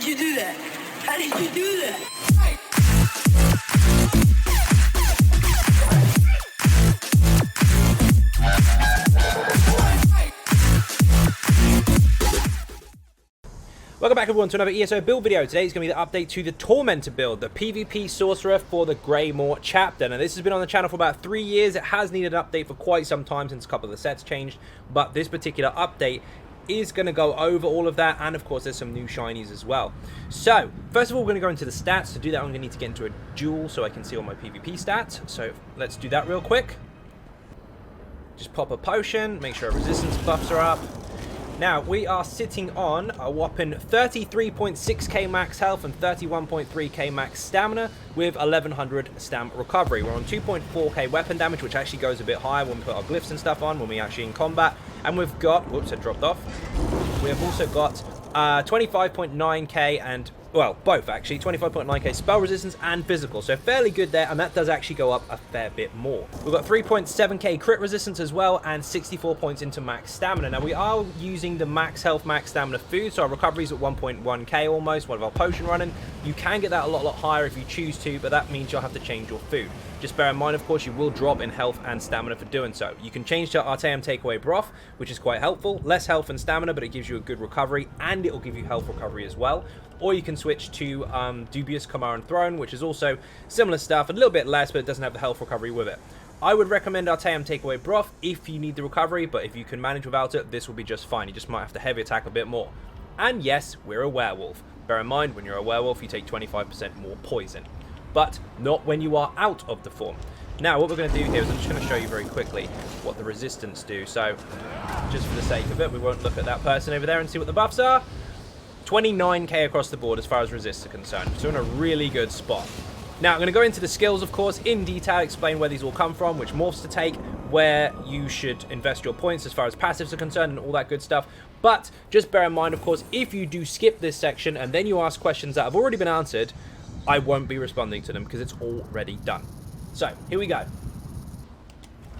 you do that? How did you do that? Welcome back everyone to another ESO build video. Today is going to be the update to the Tormentor build, the PvP Sorcerer for the Greymoor chapter. Now this has been on the channel for about 3 years. It has needed an update for quite some time since a couple of the sets changed, but this particular update is going to go over all of that, and of course there's some new shinies as well. So first of all, we're going to go into the stats. To do that, I'm going to need to get into a duel so I can see all my PvP stats. So let's do that real quick. Just pop a potion, make sure our resistance buffs are up. Now, we are sitting on a whopping 33.6k max health and 31.3k max stamina with 1100 stam recovery. We're on 2.4k weapon damage, which actually goes a bit higher when we put our glyphs and stuff on, when we actually in combat. And we've got, whoops, it dropped off. We have also got 25.9k and, well, both actually, 25.9k spell resistance and physical. So fairly good there, and that does actually go up a fair bit more. We've got 3.7k crit resistance as well, and 64 points into max stamina. Now we are using the max health, max stamina food, so our recovery is at 1.1k almost, one of our potion running. You can get that a lot higher if you choose to, but that means you'll have to change your food. Just bear in mind, of course, you will drop in health and stamina for doing so. You can change to Arteum Takeaway Broth, which is quite helpful. Less health and stamina, but it gives you a good recovery, and it will give you health recovery as well. Or you can switch to Dubious Chimera Throne, which is also similar stuff, a little bit less, but it doesn't have the health recovery with it. I would recommend Arteum Takeaway Broth if you need the recovery, but if you can manage without it, this will be just fine. You just might have to heavy attack a bit more. And yes, we're a werewolf. Bear in mind, when you're a werewolf, you take 25% more poison. But not when you are out of the form. Now, what we're going to do here is I'm just going to show you very quickly what the resistance do. So, just for the sake of it, we won't look at that person over there and see what the buffs are. 29k across the board as far as resists are concerned. So, we're in a really good spot. Now, I'm going to go into the skills, of course, in detail, explain where these all come from, which morphs to take, where you should invest your points as far as passives are concerned, and all that good stuff. But just bear in mind, of course, if you do skip this section and then you ask questions that have already been answered, I won't be responding to them because it's already done. So, here we go.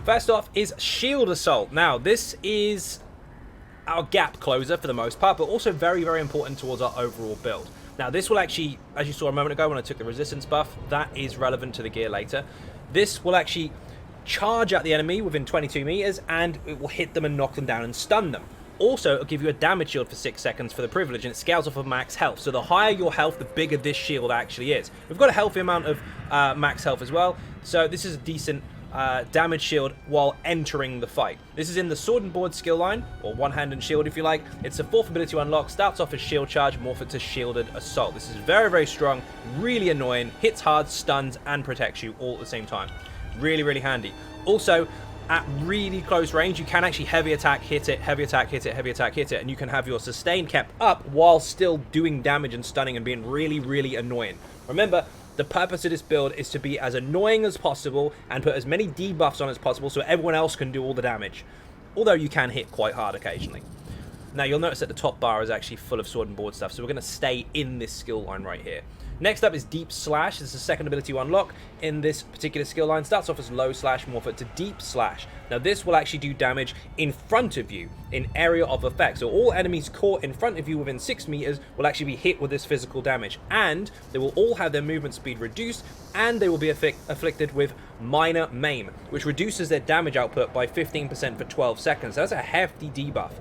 First off is Shield Assault. Now, this is our gap closer for the most part, but also very, very important towards our overall build. Now, this will actually, as you saw a moment ago when I took the resistance buff, that is relevant to the gear later. This will actually charge at the enemy within 22 meters, and it will hit them and knock them down and stun them. Also, it'll give you a damage shield for 6 seconds for the privilege, and it scales off of max health. So the higher your health, the bigger this shield actually is. We've got a healthy amount of max health as well, so this is a decent damage shield while entering the fight. This is in the Sword and Board skill line, or One Hand and Shield if you like. It's a 4th ability to unlock, starts off as Shield Charge, morph it to Shielded Assault. This is very, very strong, really annoying, hits hard, stuns, and protects you all at the same time. Really, really handy. Also, at really close range, you can actually heavy attack, hit it, heavy attack, hit it, heavy attack, hit it, and you can have your sustain kept up while still doing damage and stunning and being really, really annoying. Remember, the purpose of this build is to be as annoying as possible and put as many debuffs on as possible so everyone else can do all the damage. Although you can hit quite hard occasionally. Now, you'll notice that the top bar is actually full of Sword and Board stuff, so we're going to stay in this skill line right here. Next up is Deep Slash. This is the second ability to unlock in this particular skill line. Starts off as Low Slash, morph it to Deep Slash. Now, this will actually do damage in front of you, in area of effect. So all enemies caught in front of you within 6 meters will actually be hit with this physical damage. And they will all have their movement speed reduced, and they will be afflicted with Minor Maim, which reduces their damage output by 15% for 12 seconds. That's a hefty debuff.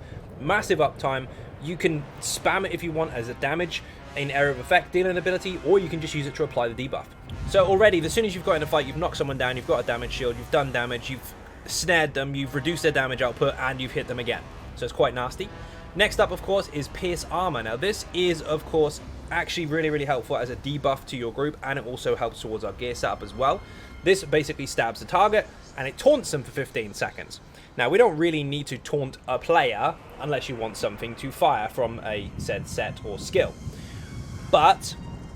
Massive uptime. You can spam it if you want as a damage in area of effect dealing ability, or you can just use it to apply the debuff. So already, as soon as you've got in a fight, you've knocked someone down, you've got a damage shield, you've done damage, you've snared them, you've reduced their damage output, and you've hit them again. So it's quite nasty. Next up, of course, is Pierce Armor. Now, this is, of course, actually really, really helpful as a debuff to your group, and it also helps towards our gear setup as well. This basically stabs the target, and it taunts them for 15 seconds. Now, we don't really need to taunt a player unless you want something to fire from a said set or skill. But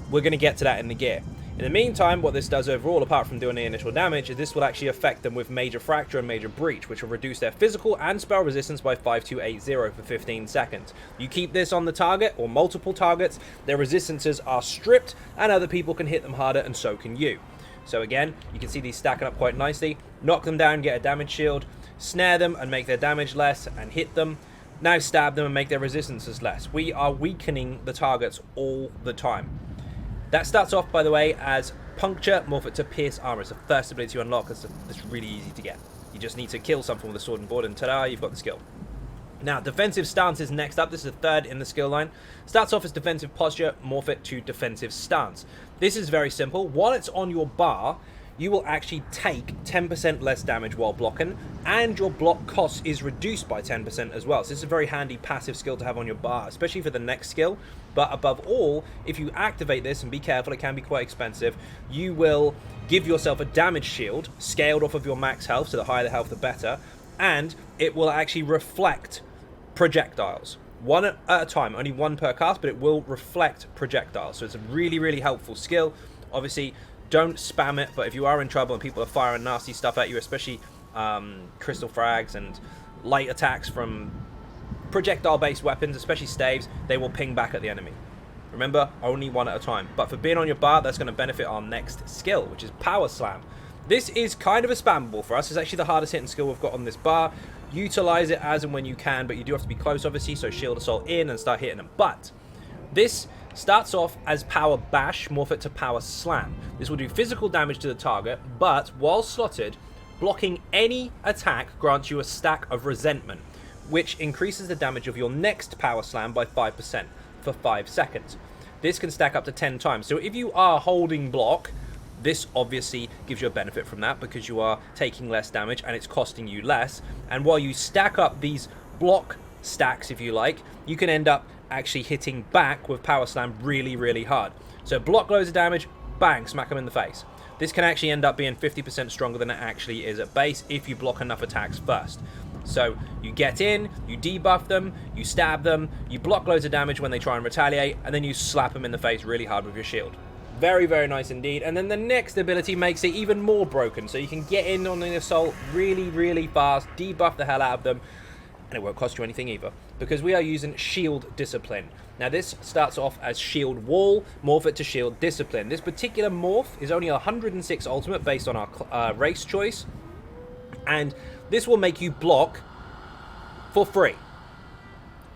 we're going to get to that in the gear. In the meantime, what this does overall, apart from doing the initial damage, is this will actually affect them with Major Fracture and Major Breach, which will reduce their physical and spell resistance by 5280 for 15 seconds. You keep this on the target, or multiple targets, their resistances are stripped, and other people can hit them harder, and so can you. So again, you can see these stacking up quite nicely. Knock them down, get a damage shield, snare them and make their damage less, and hit them. Now stab them and make their resistances less. We are weakening the targets all the time. That starts off, by the way, as Puncture, morph it to Pierce Armor. It's the first ability you unlock. It's really easy to get. You just need to kill something with a sword and board, and ta-da, you've got the skill. Now, Defensive Stance is next up. This is the third in the skill line. Starts off as Defensive Posture, morph it to Defensive Stance. This is very simple. While it's on your bar, you will actually take 10% less damage while blocking, and your block cost is reduced by 10% as well. So this is a very handy passive skill to have on your bar, especially for the next skill. But above all, if you activate this, and be careful, it can be quite expensive, you will give yourself a damage shield, scaled off of your max health, so the higher the health, the better, and it will actually reflect projectiles. One at a time, only one per cast, but it will reflect projectiles. So it's a really, really helpful skill. Obviously, don't spam it, but if you are in trouble and people are firing nasty stuff at you, especially crystal frags and light attacks from projectile-based weapons, especially staves, they will ping back at the enemy. Remember, only one at a time. But for being on your bar, that's going to benefit our next skill, which is Power Slam. This is kind of a spammable for us. It's actually the hardest hitting skill we've got on this bar. Utilize it as and when you can, but you do have to be close, obviously, so Shield Assault in and start hitting them. But this starts off as Power Bash, morph it to Power Slam. This will do physical damage to the target, but while slotted, blocking any attack grants you a stack of Resentment, which increases the damage of your next Power Slam by 5% for 5 seconds. This can stack up to 10 times. So if you are holding block, this obviously gives you a benefit from that because you are taking less damage and it's costing you less. And while you stack up these block stacks, if you like, you can end up actually hitting back with Power Slam really, really hard. So block loads of damage, bang, smack them in the face. This can actually end up being 50% stronger than it actually is at base if you block enough attacks first. So you get in, you debuff them, you stab them, you block loads of damage when they try and retaliate, and then you slap them in the face really hard with your shield. Very, very nice indeed. And then the next ability makes it even more broken. So you can get in on the assault really, really fast, debuff the hell out of them, and it won't cost you anything either, because we are using Shield Discipline. Now this starts off as Shield Wall, morph it to Shield Discipline. This particular morph is only 106 ultimate based on our race choice, and this will make you block for free.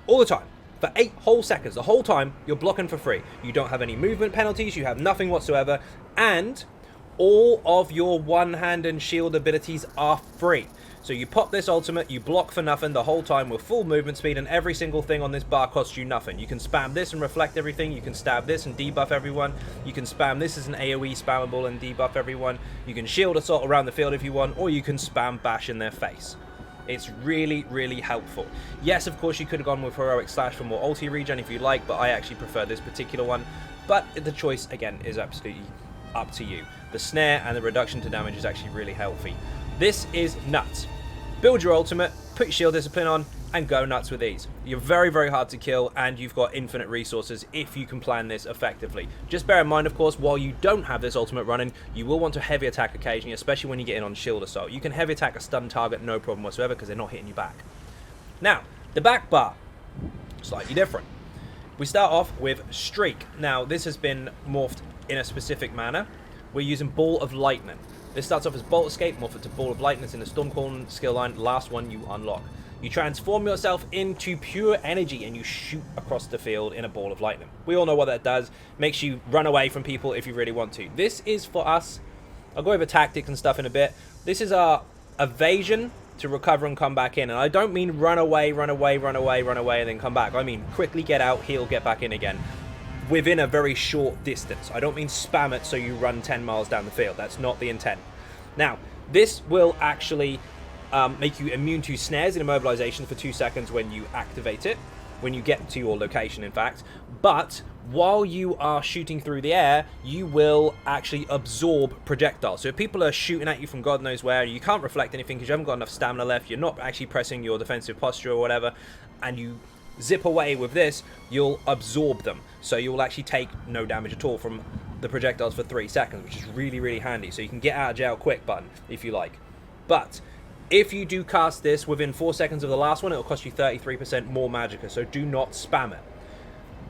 All the time. For 8 whole seconds. The whole time, you're blocking for free. You don't have any movement penalties, you have nothing whatsoever, and all of your one-hand and shield abilities are free. So you pop this ultimate, you block for nothing the whole time with full movement speed, and every single thing on this bar costs you nothing. You can spam this and reflect everything, you can stab this and debuff everyone, you can spam this as an AoE spammable and debuff everyone, you can shield assault around the field if you want, or you can spam bash in their face. It's really, really helpful. Yes, of course, you could have gone with Heroic Slash for more ulti regen if you like, but I actually prefer this particular one. But the choice, again, is absolutely up to you. The snare and the reduction to damage is actually really healthy. This is nuts. Build your ultimate, put your Shield Discipline on, and go nuts with these. You're very, very hard to kill, and you've got infinite resources if you can plan this effectively. Just bear in mind, of course, while you don't have this ultimate running, you will want to heavy attack occasionally, especially when you get in on Shield Assault. You can heavy attack a stun target, no problem whatsoever, because they're not hitting you back. Now, the back bar, slightly different. We start off with Streak. Now, this has been morphed in a specific manner. We're using Ball of Lightning. This starts off as Bolt Escape, morph it to Ball of Lightning. It's in the Stormcorn skill line, last one you unlock. You transform yourself into pure energy and you shoot across the field in a ball of lightning. We all know what that does. Makes you run away from people if you really want to. This is for us. I'll go over tactics and stuff in a bit. This is our evasion to recover and come back in. And I don't mean run away, run away, run away, run away, and then come back. I mean quickly get out, heal, get back in again within a very short distance. I don't mean spam it so you run 10 miles down the field. That's not the intent. Now, this will actually make you immune to snares and immobilization for 2 seconds when you activate it, when you get to your location, in fact. But while you are shooting through the air, you will actually absorb projectiles. So if people are shooting at you from God knows where, you can't reflect anything because you haven't got enough stamina left, you're not actually pressing your defensive posture or whatever, and you zip away with this, you'll absorb them. So you'll actually take no damage at all from the projectiles for 3 seconds, which is really, really handy. So you can get out of jail quick button if you like. But if you do cast this within 4 seconds of the last one, it will cost you 33% more magicka, so do not spam it.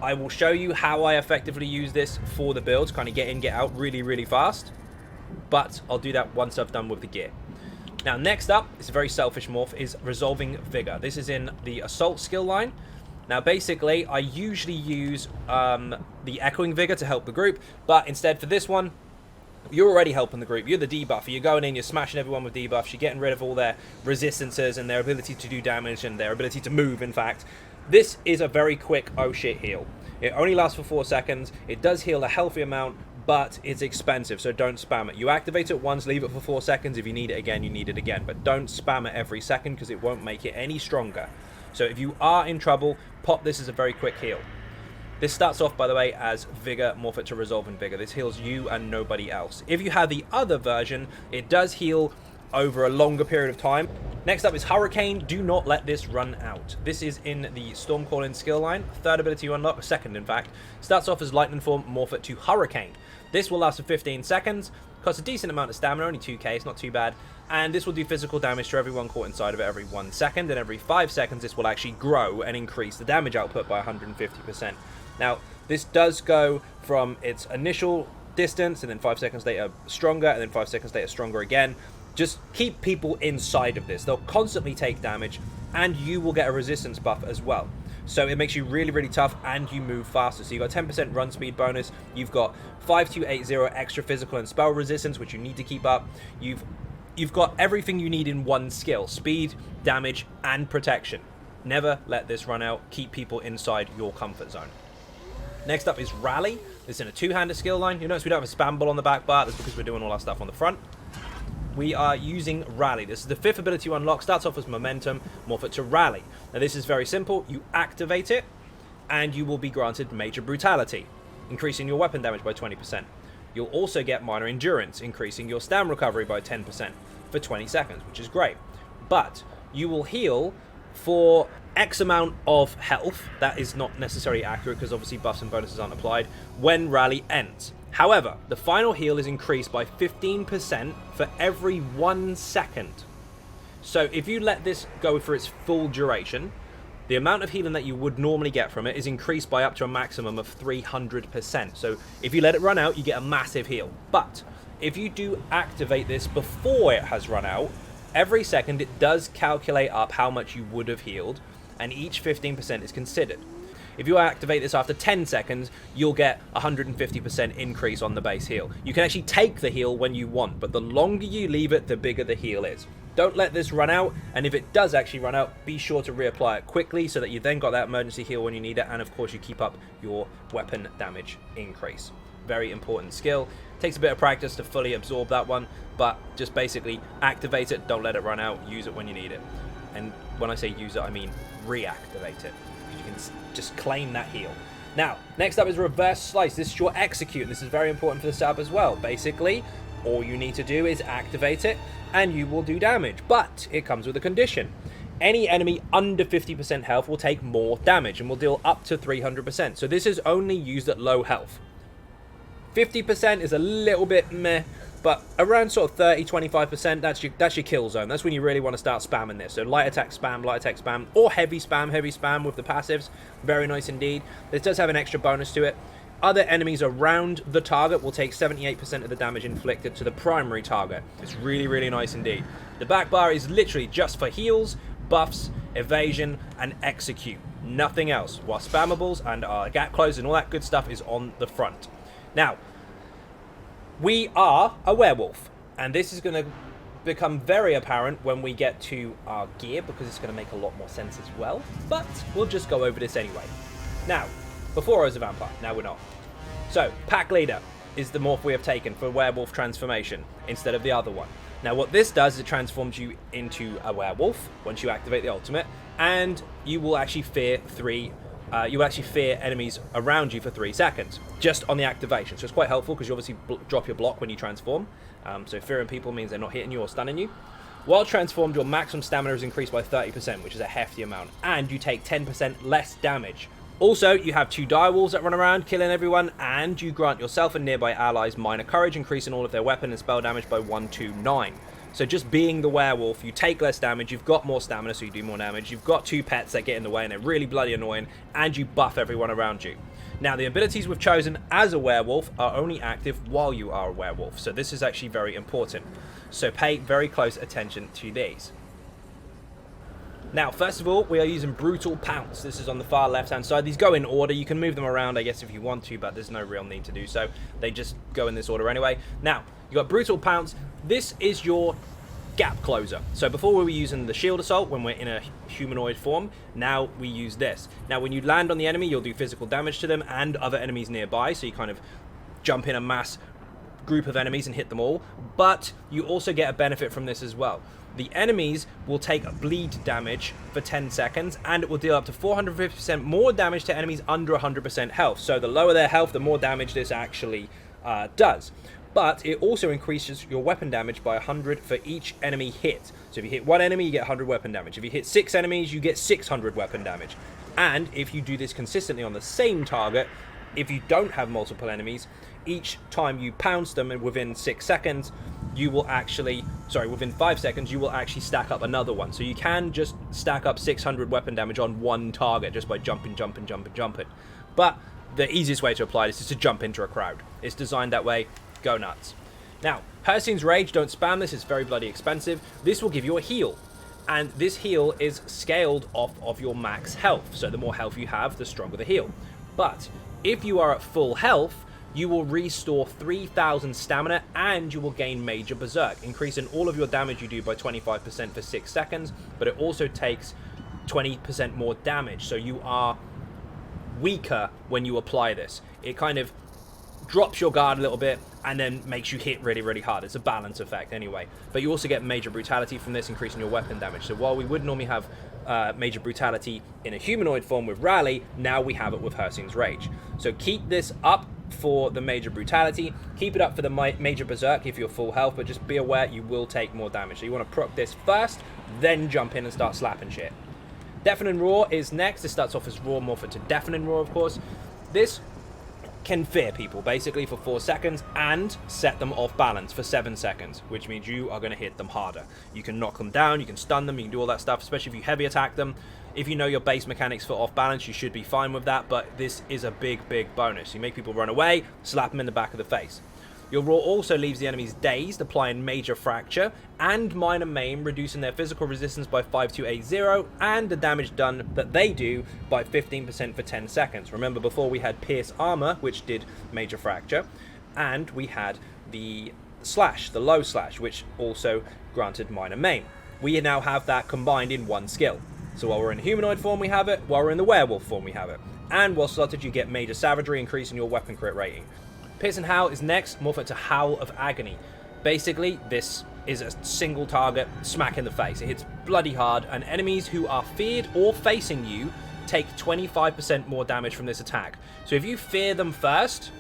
I will show you how I effectively use this for the builds, kind of get in, get out really, really fast, but I'll do that once I've done with the gear. Now, next up, it's a very selfish morph, is Resolving Vigor. This is in the Assault skill line. Now, basically, I usually use the Echoing Vigor to help the group, but instead for this one, you're already helping the group. You're the debuffer. You're going in, you're smashing everyone with debuffs. You're getting rid of all their resistances and their ability to do damage and their ability to move, in fact. This is a very quick oh shit heal. It only lasts for 4 seconds. It does heal a healthy amount, but it's expensive, so don't spam it. You activate it once, leave it for 4 seconds. If you need it again, you need it again. But don't spam it every second because it won't make it any stronger. So if you are in trouble, pop this as a very quick heal. This starts off, by the way, as Vigor, morph it to Resolving Vigor. This heals you and nobody else. If you have the other version, it does heal over a longer period of time. Next up is Hurricane. Do not let this run out. This is in the Stormcalling skill line. Third ability you unlock, second in fact. Starts off as Lightning Form, morph it to Hurricane. This will last for 15 seconds. Costs a decent amount of stamina, only 2k, it's not too bad. And this will do physical damage to everyone caught inside of it every 1 second. And every 5 seconds, this will actually grow and increase the damage output by 150%. Now, this does go from its initial distance, and then 5 seconds later stronger, and then 5 seconds later stronger again. Just keep people inside of this. They'll constantly take damage, and you will get a resistance buff as well. So it makes you really, really tough, and you move faster. So you've got 10% run speed bonus. You've got 5280 extra physical and spell resistance, which you need to keep up. You've got everything you need in one skill: speed, damage, and protection. Never let this run out. Keep people inside your comfort zone. Next up is Rally. This is in a two-handed skill line. You notice we don't have a spam ball on the back bar. That's because we're doing all our stuff on the front. We are using Rally. This is the 5th ability you unlock. Starts off as Momentum, morph it to Rally. Now this is very simple. You activate it, and you will be granted Major Brutality, increasing your weapon damage by 20%. You'll also get Minor Endurance, increasing your stam recovery by 10% for 20 seconds, which is great. But you will heal for X amount of health. That is not necessarily accurate because obviously buffs and bonuses aren't applied when Rally ends. However, the final heal is increased by 15% for every 1 second. So if you let this go for its full duration, the amount of healing that you would normally get from it is increased by up to a maximum of 300%. So if you let it run out, you get a massive heal. But if you do activate this before it has run out, every second it does calculate up how much you would have healed, and each 15% is considered. If you activate this after 10 seconds, you'll get 150% increase on the base heal. You can actually take the heal when you want, but the longer you leave it, the bigger the heal is. Don't let this run out, and if it does actually run out, be sure to reapply it quickly so that you then got that emergency heal when you need it, and of course you keep up your weapon damage increase. Very important skill. Takes a bit of practice to fully absorb that one, but just basically activate it, don't let it run out, use it when you need it. And when I say use it, I mean reactivate it. You can just claim that heal. Now, next up is Reverse Slice. This is your execute. This is very important for the sub as well. Basically, all you need to do is activate it, and you will do damage. But it comes with a condition. Any enemy under 50% health will take more damage and will deal up to 300%. So this is only used at low health. 50% is a little bit meh, but around sort of 30-25%, that's your kill zone. That's when you really want to start spamming this. So light attack spam, or heavy spam with the passives. Very nice indeed. This does have an extra bonus to it. Other enemies around the target will take 78% of the damage inflicted to the primary target. It's really, really nice indeed. The back bar is literally just for heals, buffs, evasion, and execute. Nothing else. While spammables and gap close and all that good stuff is on the front. Now, we are a werewolf, and this is going to become very apparent when we get to our gear, because it's going to make a lot more sense as well, but we'll just go over this anyway. Now, before I was a vampire, now we're not. So, Pack Leader is the morph we have taken for werewolf transformation instead of the other one. Now, what this does is it transforms you into a werewolf once you activate the ultimate, and you will actually fear enemies around you for 3 seconds, just on the activation. So it's quite helpful because you obviously drop your block when you transform. So fearing people means they're not hitting you or stunning you. While transformed, your maximum stamina is increased by 30%, which is a hefty amount, and you take 10% less damage. Also, you have 2 direwolves that run around, killing everyone, and you grant yourself and nearby allies minor courage, increasing all of their weapon and spell damage by 129. So just being the werewolf, you take less damage, you've got more stamina, so you do more damage, you've got 2 pets that get in the way and they're really bloody annoying, and you buff everyone around you. Now, the abilities we've chosen as a werewolf are only active while you are a werewolf, so this is actually very important. So pay very close attention to these. Now, first of all, we are using Brutal Pounce. This is on the far left-hand side. These go in order. You can move them around, I guess, if you want to, but there's no real need to do so. They just go in this order anyway. Now, you got Brutal Pounce. This is your gap closer. So before we were using the Shield Assault when we're in a humanoid form. Now we use this. Now, when you land on the enemy, you'll do physical damage to them and other enemies nearby. So you kind of jump in a mass group of enemies and hit them all. But you also get a benefit from this as well. The enemies will take bleed damage for 10 seconds, and it will deal up to 450% more damage to enemies under 100% health. So the lower their health, the more damage this actually does. But it also increases your weapon damage by 100 for each enemy hit. So if you hit one enemy, you get 100 weapon damage. If you hit 6 enemies, you get 600 weapon damage. And if you do this consistently on the same target, if you don't have multiple enemies, each time you pounce them and within 6 seconds, you will actually, within 5 seconds, you will actually stack up another one. So you can just stack up 600 weapon damage on one target just by jumping. But the easiest way to apply this is to jump into a crowd. It's designed that way. Go nuts. Now, Hircine's Rage, don't spam this. It's very bloody expensive. This will give you a heal. And this heal is scaled off of your max health. So the more health you have, the stronger the heal. But if you are at full health, you will restore 3,000 stamina and you will gain Major Berserk, increasing all of your damage you do by 25% for 6 seconds, but it also takes 20% more damage, so you are weaker when you apply this. It kind of drops your guard a little bit and then makes you hit really, really hard. It's a balance effect anyway. But you also get Major Brutality from this, increasing your weapon damage. So while we would normally have Major Brutality in a humanoid form with Rally, now we have it with Hircine's Rage. So keep this up for the Major Brutality, keep it up for the Major Berserk if you're full health, but just be aware you will take more damage. So you want to proc this first, then jump in and start slapping shit. Deafening Roar is next. This starts off as Roar, morph it to Deafening Roar, of course. This can fear people basically for 4 seconds and set them off balance for 7 seconds, which means you are going to hit them harder. You can knock them down, you can stun them, you can do all that stuff, especially if you heavy attack them. If you know your base mechanics for off balance, you should be fine with that, but this is a big bonus. You make people run away, slap them in the back of the face. Your Roar also leaves the enemies dazed, applying Major Fracture and Minor Maim, reducing their physical resistance by 5280 and the damage done that they do by 15% for 10 seconds. Remember, before we had Pierce Armor, which did Major Fracture, and we had the Slash, the Low Slash, which also granted Minor Maim. We now have that combined in one skill. So while we're in humanoid form, we have it. While we're in the werewolf form, we have it. And while slotted, you get Major Savagery, increasing your weapon crit rating. Pierce and Howl is next. Morph it to Howl of Agony. Basically, this is a single target smack in the face. It hits bloody hard, and enemies who are feared or facing you take 25% more damage from this attack. So if you fear them first,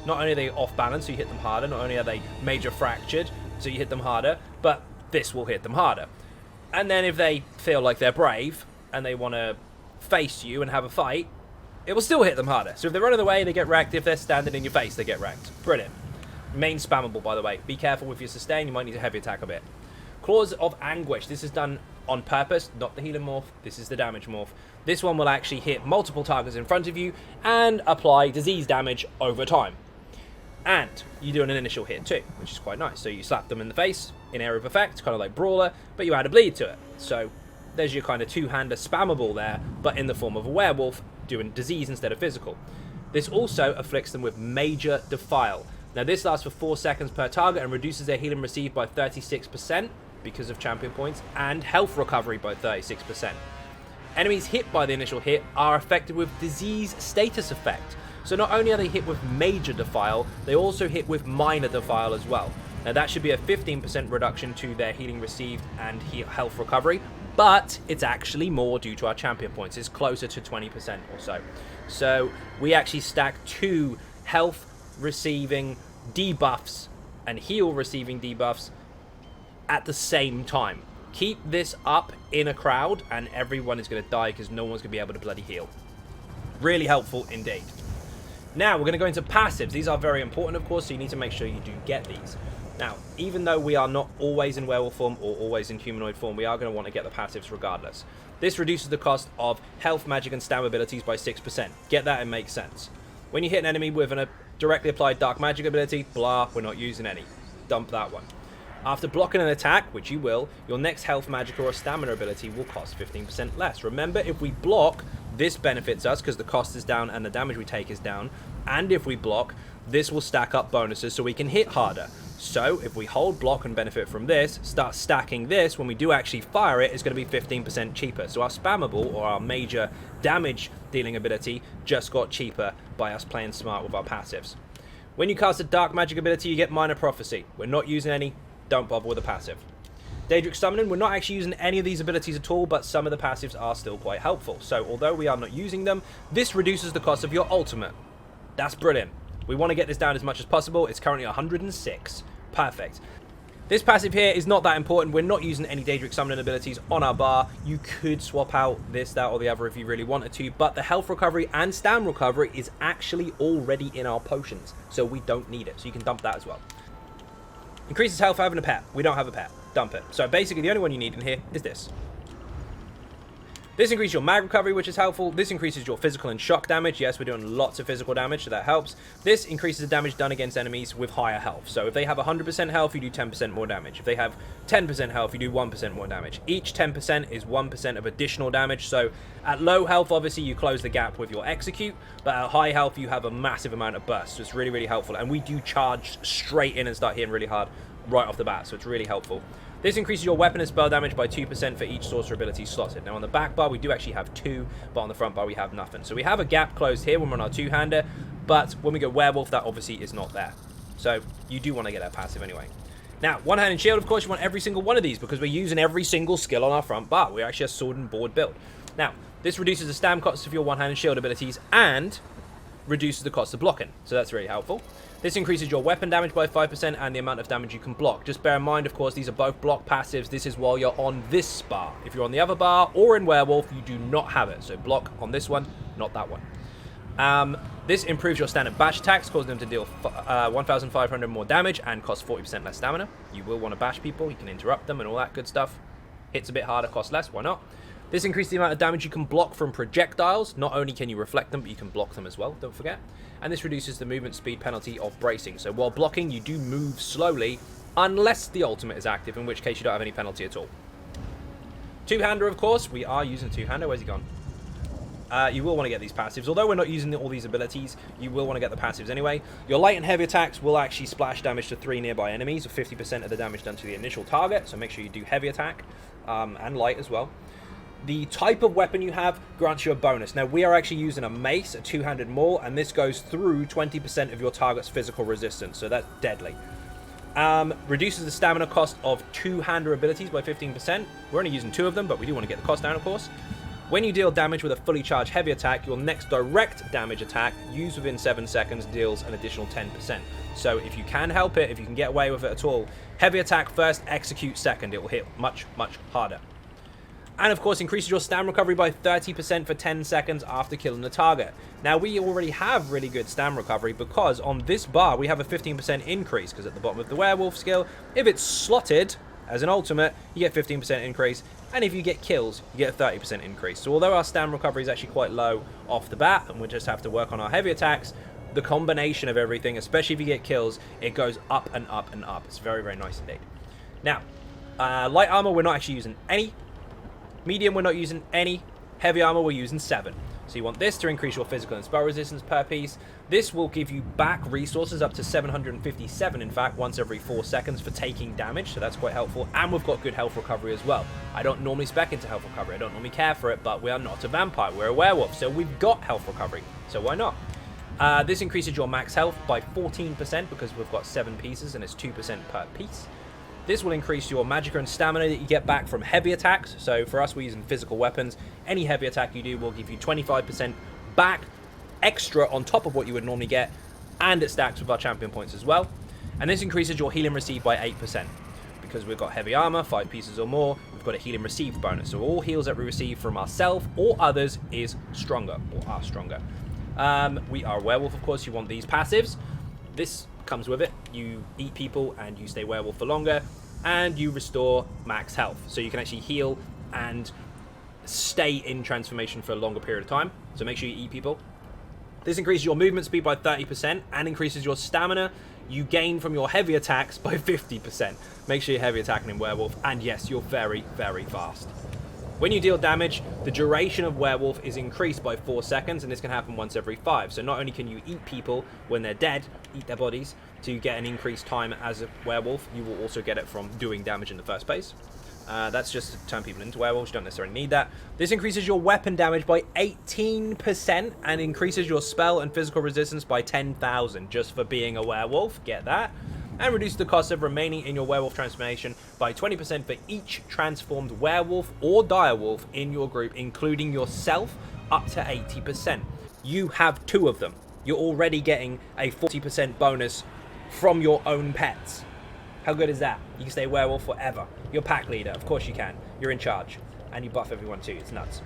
not only are they off balance, so you hit them harder, not only are they Major Fractured, so you hit them harder, but this will hit them harder. And then if they feel like they're brave and they want to face you and have a fight, it will still hit them harder. So if they're running away, they get wrecked. If they're standing in your face, they get wrecked. Brilliant. Main spammable, by the way. Be careful with your sustain. You might need to heavy attack a bit. Claws of Anguish. This is done on purpose, not the healing morph. This is the damage morph. This one will actually hit multiple targets in front of you and apply disease damage over time. And you do an initial hit too, which is quite nice. So you slap them in the face in area of effect, kind of like Brawler, but you add a bleed to it. So there's your kind of two-hander spammable there, but in the form of a werewolf, doing disease instead of physical. This also afflicts them with Major Defile. Now this lasts for 4 seconds per target and reduces their healing received by 36% because of champion points, and health recovery by 36%. Enemies hit by the initial hit are affected with Disease Status Effect. So not only are they hit with Major Defile, they also hit with Minor Defile as well. Now that should be a 15% reduction to their healing received and health recovery, but it's actually more due to our champion points. It's closer to 20% or so. So we actually stack 2 health receiving debuffs and heal receiving debuffs at the same time. Keep this up in a crowd and everyone is going to die because no one's going to be able to bloody heal. Really helpful indeed. Now we're going to go into passives. These are very important, of course, so you need to make sure you do get these. Now, even though we are not always in werewolf form or always in humanoid form, we are going to want to get the passives regardless. This reduces the cost of health, magic, and stam abilities by 6%. Get that, it makes sense. When you hit an enemy with a directly applied dark magic ability, blah, we're not using any. Dump that one. After blocking an attack, which you will, your next health, magic, or stamina ability will cost 15% less. Remember, if we block, this benefits us because the cost is down and the damage we take is down. And if we block, this will stack up bonuses so we can hit harder. So if we hold block and benefit from this, start stacking this, when we do actually fire it, it's going to be 15% cheaper. So our spammable, or our major damage dealing ability, just got cheaper by us playing smart with our passives. When you cast a dark magic ability, you get minor prophecy. We're not using any. Don't bother with the passive. Daedric Summoning, we're not actually using any of these abilities at all, but some of the passives are still quite helpful. So although we are not using them, this reduces the cost of your ultimate. That's brilliant. We want to get this down as much as possible. It's currently 106. Perfect. This passive here is not that important. We're not using any Daedric Summoning abilities on our bar. You could swap out this, that, or the other if you really wanted to, but the health recovery and stam recovery is actually already in our potions, so we don't need it. So you can dump that as well. Increases health for having a pet. We don't have a pet. Dump it. So basically the only one you need in here is this. This increases your mag recovery, which is helpful. This increases your physical and shock damage. Yes, we're doing lots of physical damage, so that helps. This increases the damage done against enemies with higher health. So if they have 100% health, you do 10% more damage. If they have 10% health, you do 1% more damage. Each 10% is 1% of additional damage. So at low health, obviously, you close the gap with your execute. But at high health, you have a massive amount of burst. So it's really, really helpful. And we do charge straight in and start hitting really hard right off the bat. So it's really helpful. This increases your weapon and spell damage by 2% for each sorcerer ability slotted. Now on the back bar we do actually have 2, but on the front bar we have nothing. So we have a gap closed here when we're on our two-hander, but when we go werewolf that obviously is not there. So you do want to get that passive anyway. Now, one-handed shield, of course, you want every single one of these because we're using every single skill on our front bar. We're actually a sword and board build. Now, this reduces the stam cost of your one-handed shield abilities and reduces the cost of blocking. So that's really helpful. This increases your weapon damage by 5% and the amount of damage you can block. Just bear in mind, of course, these are both block passives. This is while you're on this bar. If you're on the other bar or in werewolf, you do not have it. So block on this one, not that one. This improves your standard bash attacks, causing them to deal 1,500 more damage and cost 40% less stamina. You will want to bash people. You can interrupt them and all that good stuff. Hits a bit harder, costs less. Why not? This increases the amount of damage you can block from projectiles. Not only can you reflect them, but you can block them as well, don't forget. And this reduces the movement speed penalty of bracing. So while blocking, you do move slowly, unless the ultimate is active, in which case you don't have any penalty at all. Two-hander, of course. We are using two-hander. Where's he gone? You will want to get these passives. Although we're not using all these abilities, you will want to get the passives anyway. Your light and heavy attacks will actually splash damage to 3 nearby enemies, or 50% of the damage done to the initial target. So make sure you do heavy attack, and light as well. The type of weapon you have grants you a bonus. Now, we are actually using a mace, a two-handed maul, and this goes through 20% of your target's physical resistance, so that's deadly. Reduces the stamina cost of two-hander abilities by 15%. We're only using 2 of them, but we do want to get the cost down, of course. When you deal damage with a fully charged heavy attack, your next direct damage attack, used within 7 seconds, deals an additional 10%. So if you can help it, if you can get away with it at all, heavy attack first, execute second. It will hit much, much harder. And of course, increases your stam recovery by 30% for 10 seconds after killing the target. Now, we already have really good stam recovery because on this bar, we have a 15% increase, because at the bottom of the werewolf skill, if it's slotted as an ultimate, you get 15% increase, and if you get kills, you get a 30% increase. So although our stam recovery is actually quite low off the bat, and we just have to work on our heavy attacks, the combination of everything, especially if you get kills, it goes up and up and up. It's very, very nice indeed. Now, light armor, we're not actually using any. Medium, we're not using any. Heavy armor, we're using 7. So you want this to increase your physical and spell resistance per piece. This will give you back resources up to 757, in fact, once every 4 seconds for taking damage. So that's quite helpful. And we've got good health recovery as well. I don't normally spec into health recovery. I don't normally care for it, but we are not a vampire. We're a werewolf, so we've got health recovery. So why not? This increases your max health by 14% because we've got 7 pieces and it's 2% per piece. This will increase your magicka and stamina that you get back from heavy attacks. So for us, we're using physical weapons. Any heavy attack you do will give you 25% back extra on top of what you would normally get. And it stacks with our champion points as well. And this increases your healing received by 8%. Because we've got heavy armor, 5 pieces or more, we've got a healing received bonus. So all heals that we receive from ourselves or others is stronger, or are stronger. We are a werewolf, of course. You want these passives. This comes with it. You eat people and you stay werewolf for longer, and you restore max health, so you can actually heal and stay in transformation for a longer period of time. So make sure you eat people. This increases your movement speed by 30% and increases your stamina you gain from your heavy attacks by 50%. Make sure you're heavy attacking in werewolf, and yes, you're very, very fast. When you deal damage, the duration of werewolf is increased by 4 seconds, and this can happen once every 5. So not only can you eat people when they're dead, eat their bodies, to get an increased time as a werewolf, you will also get it from doing damage in the first place. That's just to turn people into werewolves. You don't necessarily need that. This increases your weapon damage by 18% and increases your spell and physical resistance by 10,000 just for being a werewolf. Get that? And reduces the cost of remaining in your werewolf transformation by 20% for each transformed werewolf or direwolf in your group, including yourself, up to 80%. You have 2 of them. You're already getting a 40% bonus from your own pets. How good is that? You can stay werewolf forever. You're pack leader. Of course you can. You're in charge. And you buff everyone too. It's nuts.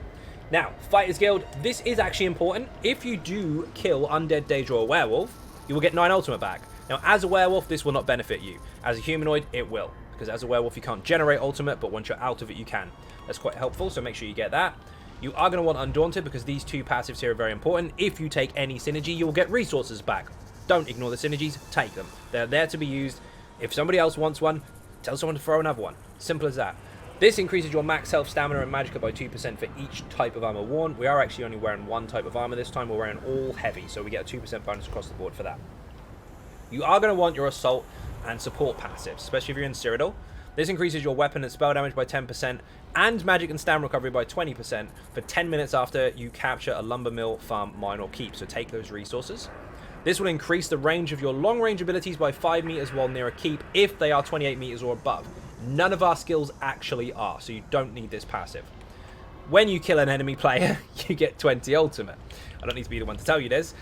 Now, Fighters Guild. This is actually important. If you do kill Undead, Daedra, or Werewolf, you will get 9 ultimate back. Now, as a werewolf, this will not benefit you. As a humanoid, it will. Because as a werewolf, you can't generate ultimate, but once you're out of it, you can. That's quite helpful, so make sure you get that. You are going to want Undaunted, because these 2 passives here are very important. If you take any synergy, you will get resources back. Don't ignore the synergies. Take them. They're there to be used. If somebody else wants one, tell someone to throw another one. Simple as that. This increases your max health, stamina, and magicka by 2% for each type of armor worn. We are actually only wearing 1 type of armor this time. We're wearing all heavy, so we get a 2% bonus across the board for that. You are going to want your assault and support passives, especially if you're in Cyrodiil. This increases your weapon and spell damage by 10% and magic and stamina recovery by 20% for 10 minutes after you capture a lumber mill, farm, mine, or keep. So take those resources. This will increase the range of your long-range abilities by 5 meters while near a keep if they are 28 meters or above. None of our skills actually are, so you don't need this passive. When you kill an enemy player, you get 20 ultimate. I don't need to be the one to tell you this.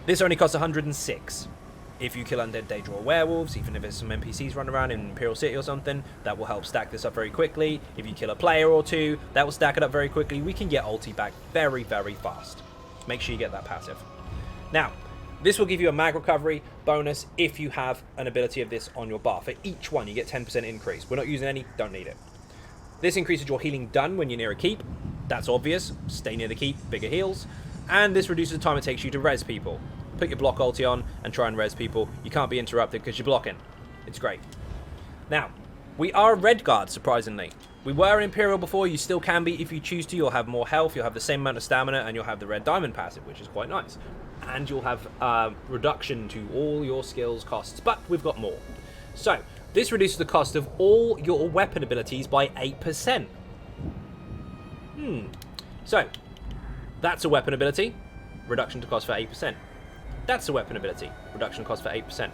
This only costs 106. If you kill Undead, Daedra, or Werewolves, even if there's some NPCs running around in Imperial City or something, that will help stack this up very quickly. If you kill a player or 2, that will stack it up very quickly. We can get ulti back very, very fast. Make sure you get that passive. Now, this will give you a mag recovery bonus if you have an ability of this on your bar. For each one, you get 10% increase. We're not using any, don't need it. This increases your healing done when you're near a keep. That's obvious. Stay near the keep, bigger heals. And this reduces the time it takes you to res people. Put your block ulti on and try and res people. You can't be interrupted because you're blocking. It's great. Now, we are red guard, surprisingly. We were Imperial before. You still can be if you choose to. You'll have more health, you'll have the same amount of stamina, and you'll have the red diamond passive, which is quite nice. And you'll have reduction to all your skills costs, but we've got more. So, this reduces the cost of all your weapon abilities by 8%. So, that's a weapon ability, reduction to cost for 8%. That's a weapon ability, reduction cost for 8%.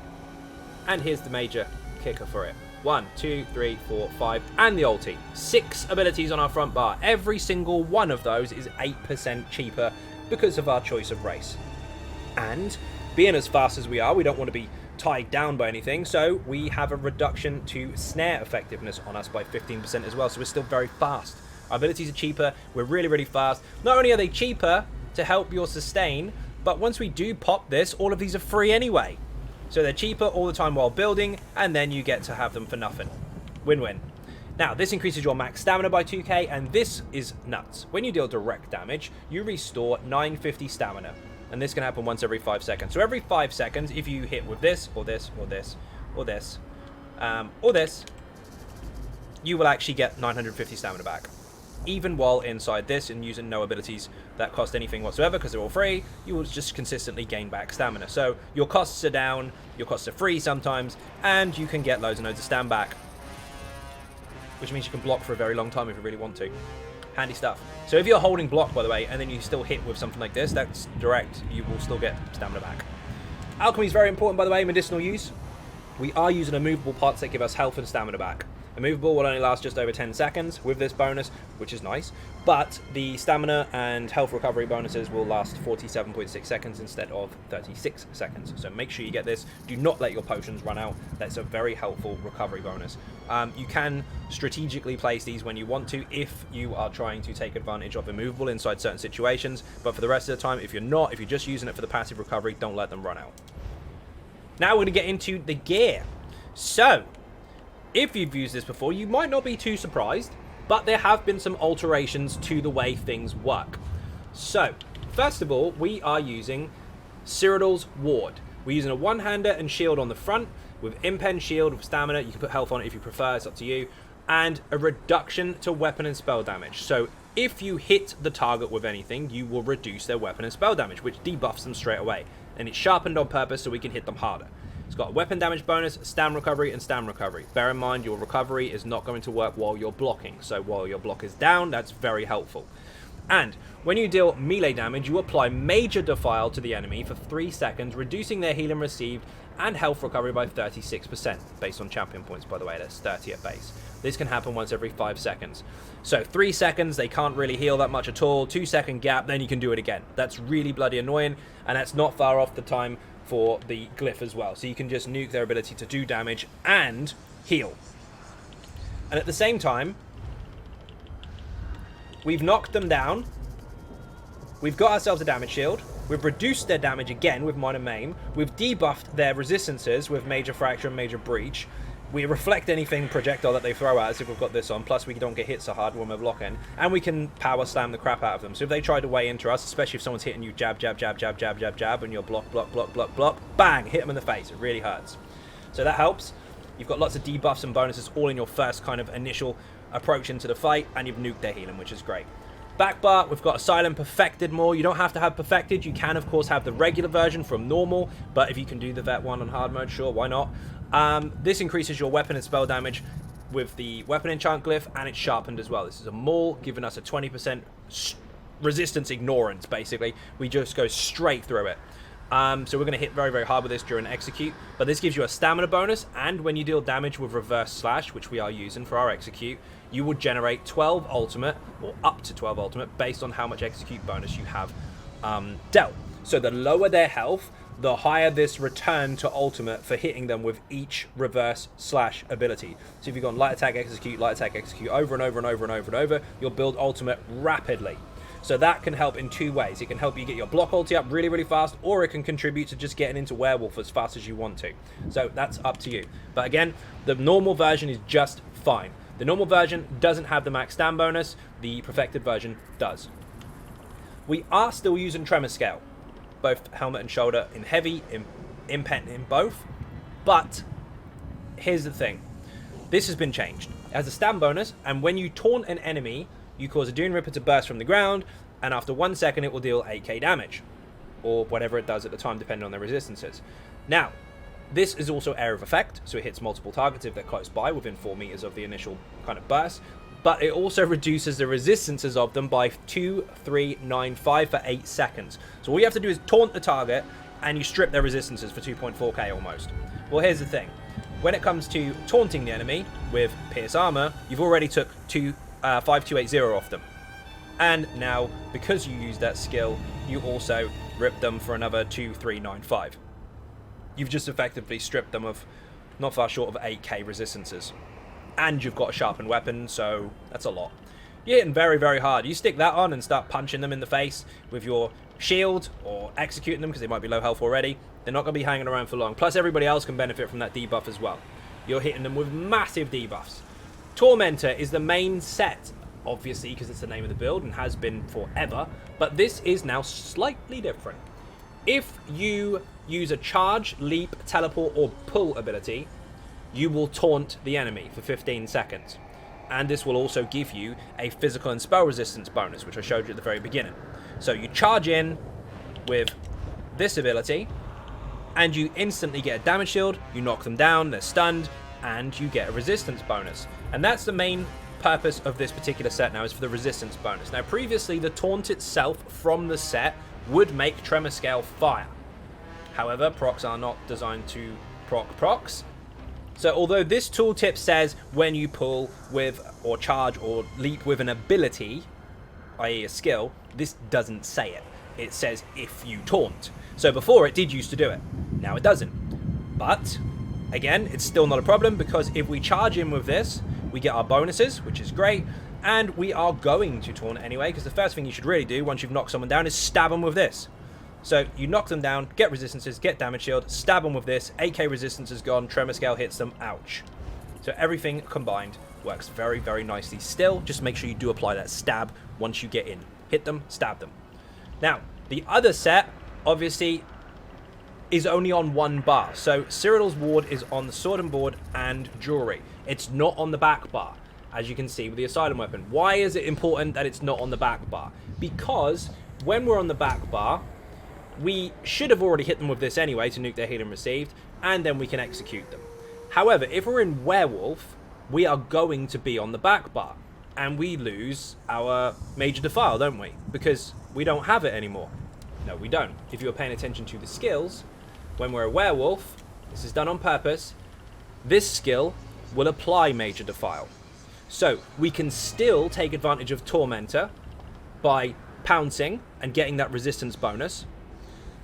And here's the major kicker for it. 1, 2, 3, 4, 5, and the ulti. 6 abilities on our front bar. Every single one of those is 8% cheaper because of our choice of race. And being as fast as we are, we don't want to be tied down by anything, so we have a reduction to snare effectiveness on us by 15% as well, so we're still very fast. Our abilities are cheaper, we're really, really fast. Not only are they cheaper to help your sustain, but once we do pop this, all of these are free anyway. So they're cheaper all the time while building, and then you get to have them for nothing. Win-win. Now, this increases your max stamina by 2k, and this is nuts. When you deal direct damage, you restore 950 stamina. And this can happen once every 5 seconds. So every 5 seconds, if you hit with this, or this, or this, or this, or this, you will actually get 950 stamina back. Even while inside this and using no abilities that cost anything whatsoever, because they're all free, you will just consistently gain back stamina. So your costs are down, your costs are free sometimes, and you can get loads and loads of stam back. Which means you can block for a very long time if you really want to. Handy stuff. So if you're holding block, by the way, and then you still hit with something like this, that's direct, you will still get stamina back. Alchemy is very important, by the way, medicinal use. We are using immovable parts that give us health and stamina back. Immovable will only last just over 10 seconds with this bonus, which is nice, but the stamina and health recovery bonuses will last 47.6 seconds instead of 36 seconds. So make sure you get this. Do not let your potions run out. That's a very helpful recovery bonus. You can strategically place these when you want to if you are trying to take advantage of immovable inside certain situations, but for the rest of the time, if you're not, if you're just using it for the passive recovery, don't let them run out. Now we're going to get into the gear. So, if you've used this before, you might not be too surprised, but there have been some alterations to the way things work. So, first of all, we are using Cyrodiil's Ward. We're using a one-hander and shield on the front, with impen shield, with stamina. You can put health on it if you prefer, it's up to you. And a reduction to weapon and spell damage. So if you hit the target with anything, you will reduce their weapon and spell damage, which debuffs them straight away. And it's sharpened on purpose so we can hit them harder. It's got a weapon damage bonus, stam recovery, and stam recovery. Bear in mind, your recovery is not going to work while you're blocking. So while your block is down, that's very helpful. And when you deal melee damage, you apply Major Defile to the enemy for 3 seconds, reducing their healing received and health recovery by 36%, based on champion points, by the way. That's 30 at base. This can happen once every 5 seconds. So 3 seconds, they can't really heal that much at all. 2-second gap, then you can do it again. That's really bloody annoying, and that's not far off the time for the glyph as well. So you can just nuke their ability to do damage and heal. And at the same time, we've knocked them down. We've got ourselves a damage shield. We've reduced their damage again with minor maim. We've debuffed their resistances with major fracture and major breach. We reflect anything projectile that they throw at us if we've got this on. Plus, we don't get hit so hard when we're blocking. And we can power slam the crap out of them. So if they try to weigh into us, especially if someone's hitting you jab, jab, jab, jab, jab, jab, jab, and you're block, block, block, block, block, bang, hit them in the face. It really hurts. So that helps. You've got lots of debuffs and bonuses all in your first kind of initial approach into the fight. And you've nuked their healing, which is great. Back bar, we've got Asylum Perfected more. You don't have to have Perfected. You can, of course, have the regular version from normal. But if you can do the vet one on hard mode, sure, why not? This increases your weapon and spell damage with the weapon enchant glyph, and it's sharpened as well. This is a maul, giving us a 20% resistance ignorance, basically. We just go straight through it. So we're going to hit very, very hard with this during execute. But this gives you a stamina bonus, and when you deal damage with reverse slash, which we are using for our execute, you will generate 12 ultimate, or up to 12 ultimate, based on how much execute bonus you have dealt. So the lower their health, the higher this return to ultimate for hitting them with each reverse slash ability. So if you've gone light attack, execute over and over and over and over and over, you'll build ultimate rapidly. So that can help in 2 ways. It can help you get your block ulti up really, really fast, or it can contribute to just getting into werewolf as fast as you want to. So that's up to you. But again, the normal version is just fine. The normal version doesn't have the max stam bonus. The perfected version does. We are still using tremor scale, both helmet and shoulder in heavy, in pen, in both. But here's the thing. This has been changed. It has a stam bonus, and when you taunt an enemy, you cause a Dune Ripper to burst from the ground, and after 1 second it will deal 8k damage. Or whatever it does at the time, depending on their resistances. Now, this is also area of effect, so it hits multiple targets if they're close by, within 4 meters of the initial kind of burst. But it also reduces the resistances of them by 2, 3, 9, 5 for 8 seconds. So all you have to do is taunt the target, and you strip their resistances for 2.4k almost. Well, here's the thing. When it comes to taunting the enemy with Pierce Armor, you've already took 5280 off them. And now, because you use that skill, you also rip them for another 2395. You've just effectively stripped them of not far short of 8k resistances. And you've got a sharpened weapon, so that's a lot. You're hitting very, very hard. You stick that on and start punching them in the face with your shield, or executing them because they might be low health already. They're not going to be hanging around for long. Plus, everybody else can benefit from that debuff as well. You're hitting them with massive debuffs. Tormentor is the main set, obviously, because it's the name of the build and has been forever. But this is now slightly different. If you use a charge, leap, teleport, or pull ability, you will taunt the enemy for 15 seconds. And this will also give you a physical and spell resistance bonus, which I showed you at the very beginning. So you charge in with this ability, and you instantly get a damage shield, you knock them down, they're stunned, and you get a resistance bonus. And that's the main purpose of this particular set now, is for the resistance bonus. Now previously, the taunt itself from the set would make Tremor Scale fire. However, procs are not designed to proc procs. So although this tooltip says when you pull with, or charge, or leap with an ability, i.e. a skill, this doesn't say it. It says if you taunt. So before it did used to do it. Now it doesn't. But, again, it's still not a problem, because if we charge in with this, we get our bonuses, which is great, and we are going to taunt anyway, because the first thing you should really do once you've knocked someone down is stab them with this. So you knock them down, get resistances, get damage shield, stab them with this, 8k resistance is gone, Tremor Scale hits them, ouch. So everything combined works very, very nicely still. Just make sure you do apply that stab once you get in. Hit them, stab them. Now, the other set, obviously, is only on one bar. So Cyrodiil's ward is on the sword and board and jewelry. It's not on the back bar, as you can see with the asylum weapon. Why is it important that it's not on the back bar? Because when we're on the back bar, we should have already hit them with this anyway to nuke their healing received, and then we can execute them. However, if we're in werewolf, we are going to be on the back bar, and we lose our major defile, don't we? Because we don't have it anymore. No, we don't. If you're paying attention to the skills, when we're a werewolf, this is done on purpose, this skill will apply major defile. So we can still take advantage of Tormentor by pouncing and getting that resistance bonus,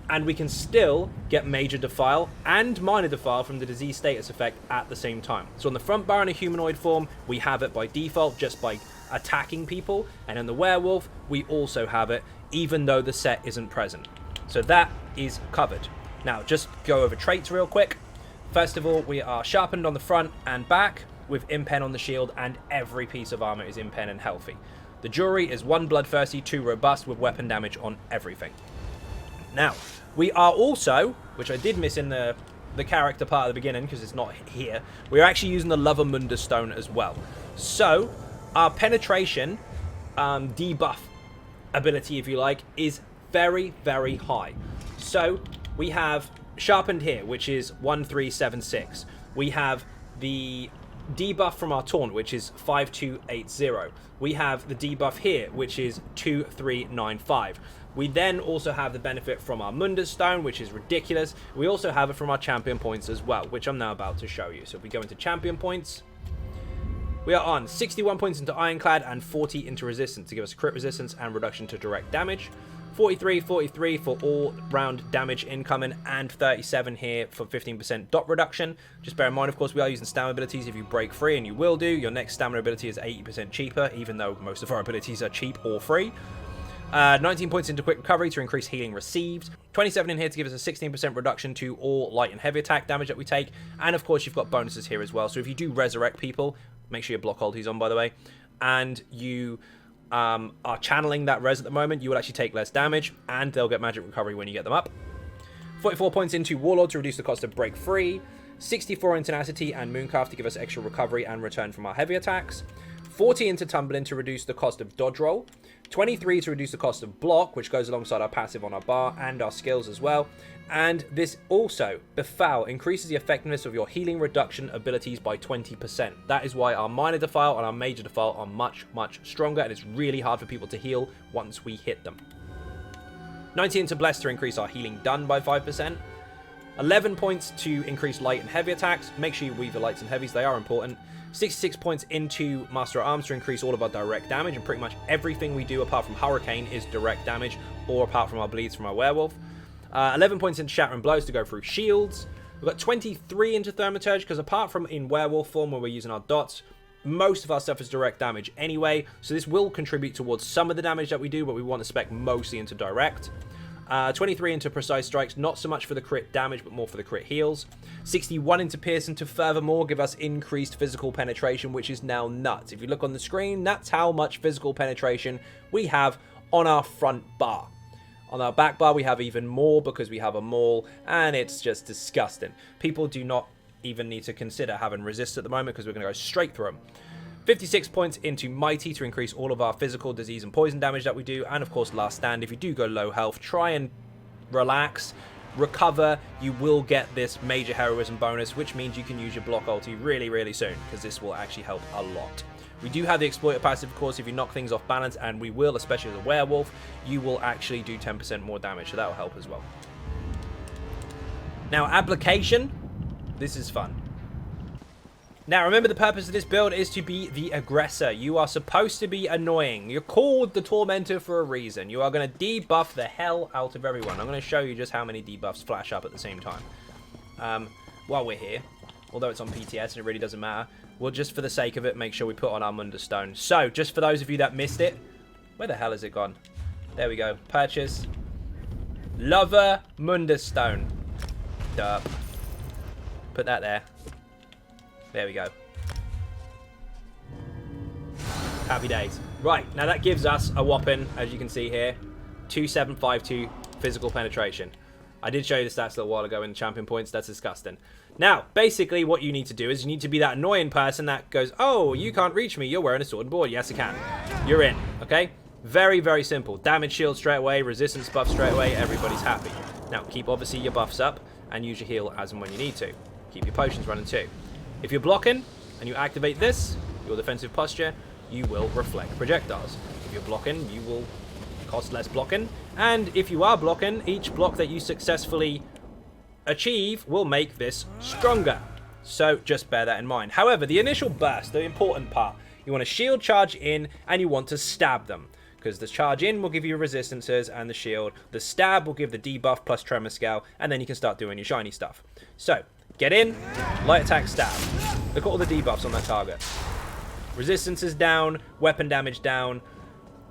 and we can still get major defile and minor defile from the disease status effect at the same time. So on the front bar in a humanoid form, we have it by default just by attacking people, and in the werewolf, we also have it even though the set isn't present. So that is covered. Now, just go over traits real quick. First of all, we are sharpened on the front and back with impen on the shield, and every piece of armor is impen and healthy. The jewelry is 1 bloodthirsty, 2 robust with weapon damage on everything. Now, we are also, which I did miss in the character part at the beginning because it's not here, we're actually using the Lover Mundus Stone as well. So, our penetration debuff ability, if you like, is very, very high. So, we have sharpened here, which is 1376. We have the debuff from our taunt, which is 5280. We have the debuff here, which is 2395. We then also have the benefit from our Mundus Stone, which is ridiculous. We also have it from our champion points as well, which I'm now about to show you. So if we go into champion points, we are on 61 points into Ironclad and 40 into Resistance to give us crit resistance and reduction to direct damage. 43 for all round damage incoming, and 37 here for 15% dot reduction. Just bear in mind, of course, we are using stamina abilities. If you break free, and you will do, your next stamina ability is 80% cheaper, even though most of our abilities are cheap or free. 19 points into quick recovery to increase healing received. 27 in here to give us a 16% reduction to all light and heavy attack damage that we take. And of course, you've got bonuses here as well. So if you do resurrect people, make sure your block ulti's on, by the way, and you are channeling that res at the moment, you will actually take less damage, and they'll get magic recovery when you get them up. 44 points into Warlord to reduce the cost of break free. 64 into Tenacity and Mooncalf to give us extra recovery and return from our heavy attacks. 40 into Tumbling to reduce the cost of dodge roll. 23 to reduce the cost of block, which goes alongside our passive on our bar and our skills as well. And this also, Befoul, increases the effectiveness of your healing reduction abilities by 20%. That is why our minor defile and our major defile are much, much stronger, and it's really hard for people to heal once we hit them. 19 to Bless to increase our healing done by 5%. 11 points to increase light and heavy attacks. Make sure you weave the lights and heavies, they are important. 66 points into Master at Arms to increase all of our direct damage, and pretty much everything we do apart from Hurricane is direct damage, or apart from our bleeds from our werewolf. 11 points into Shattering Blows to go through shields. We've got 23 into Thaumaturge, because apart from in werewolf form where we're using our dots, most of our stuff is direct damage anyway, so this will contribute towards some of the damage that we do, but we want to spec mostly into direct. 23 into Precise Strikes, not so much for the crit damage, but more for the crit heals. 61 into Pearson to furthermore give us increased physical penetration, which is now nuts. If you look on the screen, that's how much physical penetration we have on our front bar. On our back bar, we have even more because we have a maul, and it's just disgusting. People do not even need to consider having resist at the moment because we're going to go straight through them. 56 points into Mighty to increase all of our physical, disease, and poison damage that we do. And of course, Last Stand. If you do go low health, try and relax, recover. You will get this major heroism bonus, which means you can use your block ulti really, really soon, because this will actually help a lot. We do have the Exploiter passive, of course. If you knock things off balance, and we will, especially as a werewolf, you will actually do 10% more damage, so that will help as well. Now, application. This is fun. Now, remember, the purpose of this build is to be the aggressor. You are supposed to be annoying. You're called the Tormentor for a reason. You are going to debuff the hell out of everyone. I'm going to show you just how many debuffs flash up at the same time. While we're here, although it's on PTS and it really doesn't matter, we'll just, for the sake of it, make sure we put on our Mundus Stone. So, just for those of you that missed it, where the hell has it gone? There we go. Purchase. Lover Mundus Stone. Duh. Put that there. There we go. Happy days. Right, now that gives us a whopping, as you can see here, 2752 physical penetration. I did show you the stats a little while ago in champion points. That's disgusting. Now, basically, what you need to do is you need to be that annoying person that goes, oh, you can't reach me. You're wearing a sword and board. Yes, I can. You're in. Okay? Very, very simple. Damage shield straight away. Resistance buff straight away. Everybody's happy. Now, keep, obviously, your buffs up and use your heal as and when you need to. Keep your potions running too. If you're blocking and you activate this, your defensive posture, you will reflect projectiles. If you're blocking, you will cost less blocking. And if you are blocking, each block that you successfully achieve will make this stronger. So just bear that in mind. However, the initial burst, the important part, you want to shield charge in and you want to stab them. Because the charge in will give you resistances and the shield. The stab will give the debuff plus tremor scale. And then you can start doing your shiny stuff. So, get in, light attack, stab. Look at all the debuffs on that target. Resistance is down, weapon damage down.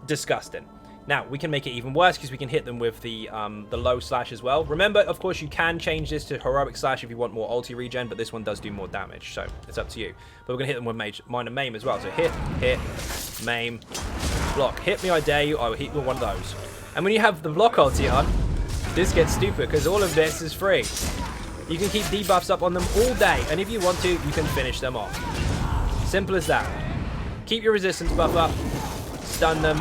Disgusting. Now, we can make it even worse because we can hit them with the low slash as well. Remember, of course, you can change this to heroic slash if you want more ulti regen, but this one does do more damage, so it's up to you. But we're going to hit them with minor maim as well. So hit, maim, block. Hit me, I dare you. I will hit you with one of those. And when you have the block ulti on, this gets stupid because all of this is free. You can keep debuffs up on them all day, and if you want to, you can finish them off. Simple as that. Keep your resistance buff up, stun them,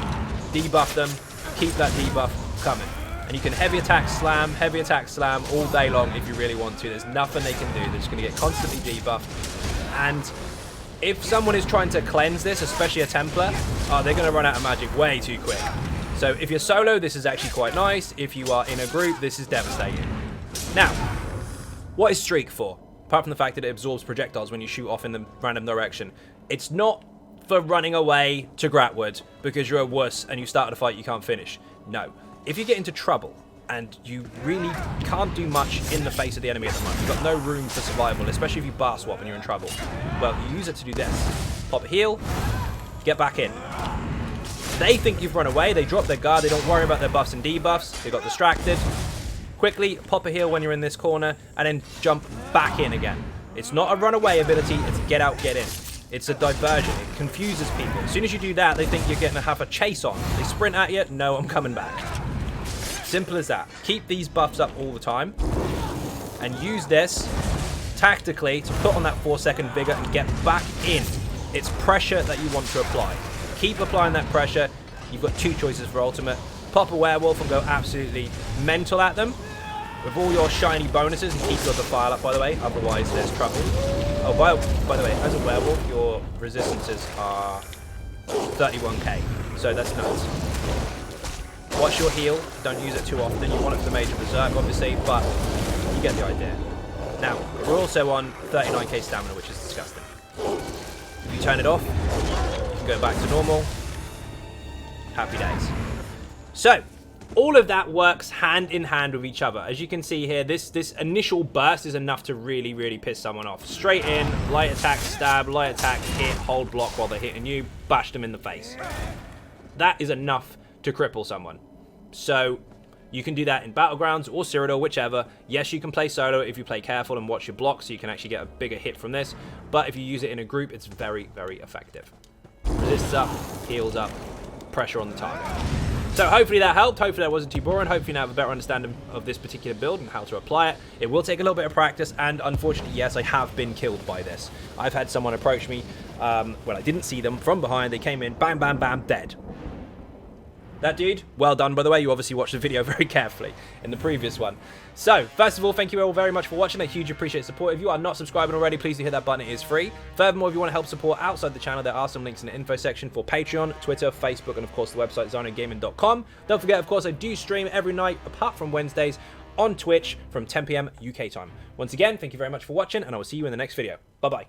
debuff them, keep that debuff coming. And you can heavy attack slam all day long if you really want to. There's nothing they can do. They're just going to get constantly debuffed. And if someone is trying to cleanse this, especially a Templar, they're going to run out of magic way too quick. So if you're solo, this is actually quite nice. If you are in a group, this is devastating. Now, what is Streak for? Apart from the fact that it absorbs projectiles when you shoot off in the random direction. It's not for running away to Gratwood because you're a wuss and you started a fight you can't finish. No. If you get into trouble and you really can't do much in the face of the enemy at the moment, you've got no room for survival, especially if you bar swap and you're in trouble, well, you use it to do this. Pop a heal, get back in. They think you've run away, they drop their guard, they don't worry about their buffs and debuffs, they got distracted. Quickly pop a heal when you're in this corner and then jump back in again. It's not a runaway ability, it's get out, get in. It's a diversion. It confuses people. As soon as you do that, they think you're going to have a chase on. They sprint at you. No, I'm coming back. Simple as that. Keep these buffs up all the time. And use this tactically to put on that 4-second vigor and get back in. It's pressure that you want to apply. Keep applying that pressure. You've got two choices for ultimate. Pop a werewolf and go absolutely mental at them with all your shiny bonuses, and keep your defile up, by the way, otherwise there's trouble. Oh, by the way, as a werewolf, your resistances are 31k, so that's nuts. Watch your heal, don't use it too often. You want it for major berserk, obviously, but you get the idea. Now, we're also on 39k stamina, which is disgusting. If you turn it off, you can go back to normal. Happy days. So, all of that works hand in hand with each other. As you can see here, this initial burst is enough to really, really piss someone off. Straight in, light attack, stab, light attack, hit, hold, block while they're hitting you, bash them in the face. That is enough to cripple someone. So, you can do that in battlegrounds or Cyrodiil, whichever. Yes, you can play solo if you play careful and watch your block, so you can actually get a bigger hit from this. But if you use it in a group, it's very, very effective. Resists up, heals up, pressure on the target. So hopefully that helped. Hopefully that wasn't too boring. Hopefully you now have a better understanding of this particular build and how to apply it. It will take a little bit of practice, and unfortunately, yes, I have been killed by this. I've had someone approach me when I didn't see them from behind. They came in, bam, bam, bam, dead. That dude, well done, by the way. You obviously watched the video very carefully in the previous one. So, first of all, thank you all very much for watching. I hugely appreciate support. If you are not subscribing already, please do hit that button. It is free. Furthermore, if you want to help support outside the channel, there are some links in the info section for Patreon, Twitter, Facebook, and of course the website xynodegaming.com. Don't forget, of course, I do stream every night, apart from Wednesdays, on Twitch from 10 PM UK time. Once again, thank you very much for watching, and I will see you in the next video. Bye-bye.